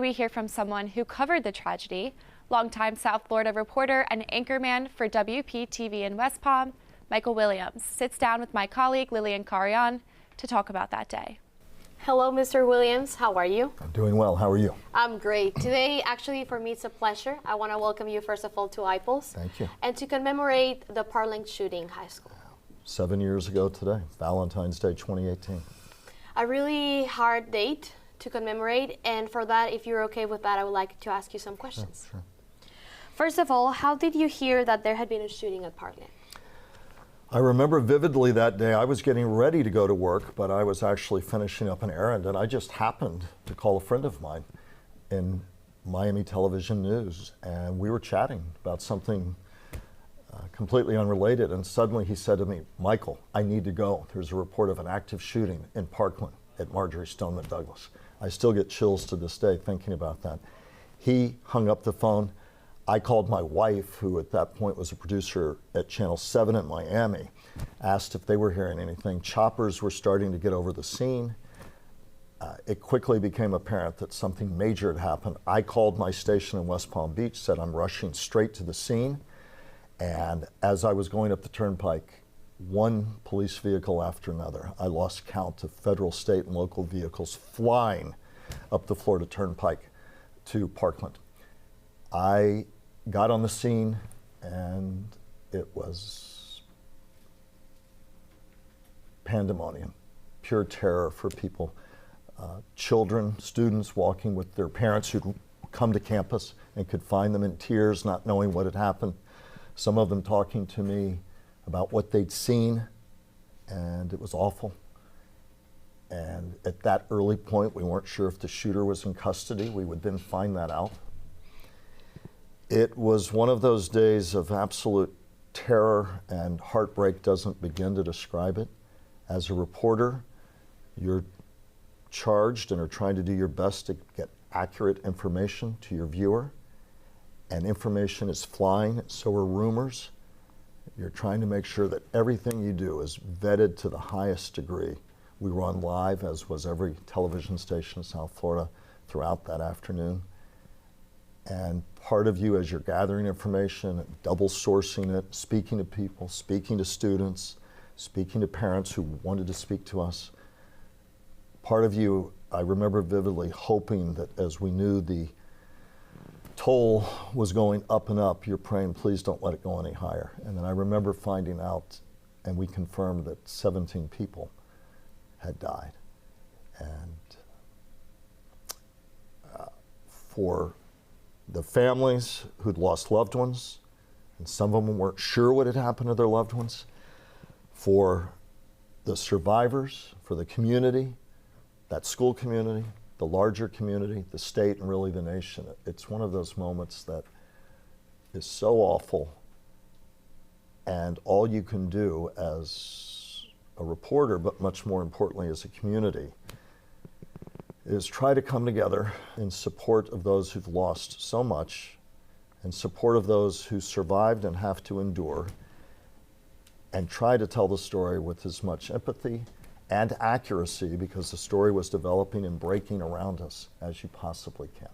we hear from someone who covered the tragedy. Longtime South Florida reporter and anchorman for WPTV in West Palm, Michael Williams, sits down with my colleague Lilan Kion to talk about that day. Hello, Mr. Williams. How are you? I'm doing well. How are you? I'm great. Today, actually, for me, it's a pleasure. I want to welcome you, first of all, to iPulse. Thank you. And to commemorate the Parkland shooting high school. 7 years ago today, Valentine's Day 2018. A really hard date to commemorate, and for that, if you're okay with that, I would like to ask you some questions. Sure. First of all, how did you hear that there had been a shooting at Parkland? I remember vividly that day. I was getting ready to go to work, but I was actually finishing up an errand, and I just happened to call a friend of mine in Miami television news, and we were chatting about something completely unrelated, and suddenly he said to me, "Michael, I need to go. There's a report of an active shooting in Parkland at Marjorie Stoneman Douglas." I still get chills to this day thinking about that. He hung up the phone. I called my wife, who at that point was a producer at Channel 7 in Miami, asked if they were hearing anything. Choppers were starting to get over the scene. It quickly became apparent that something major had happened. I called my station in West Palm Beach, said I'm rushing straight to the scene. And as I was going up the turnpike, one police vehicle after another, I lost count of federal, state, and local vehicles flying up the Florida Turnpike to Parkland. I got on the scene, and it was pandemonium, pure terror for people. Children, students walking with their parents who'd come to campus and could find them in tears, not knowing what had happened. Some of them talking to me about what they'd seen, and it was awful. And at that early point, we weren't sure if the shooter was in custody. We would then find that out. It was one of those days of absolute terror, and heartbreak doesn't begin to describe it. As a reporter, you're charged and are trying to do your best to get accurate information to your viewer. And information is flying, so are rumors. You're trying to make sure that everything you do is vetted to the highest degree. We were on live, as was every television station in South Florida throughout that afternoon. And part of you, as you're gathering information, double sourcing it, speaking to people, speaking to students, speaking to parents who wanted to speak to us, part of you, I remember vividly hoping that as we knew the toll was going up and up, you're praying, please don't let it go any higher. And then I remember finding out, and we confirmed that 17 people had died. And for the families who'd lost loved ones, and some of them weren't sure what had happened to their loved ones, for the survivors, for the community, that school community, the larger community, the state, and really the nation. It's one of those moments that is so awful, and all you can do as a reporter, but much more importantly as a community, is try to come together in support of those who've lost so much, in support of those who survived and have to endure, and try to tell the story with as much empathy and accuracy, because the story was developing and breaking around us, as you possibly can.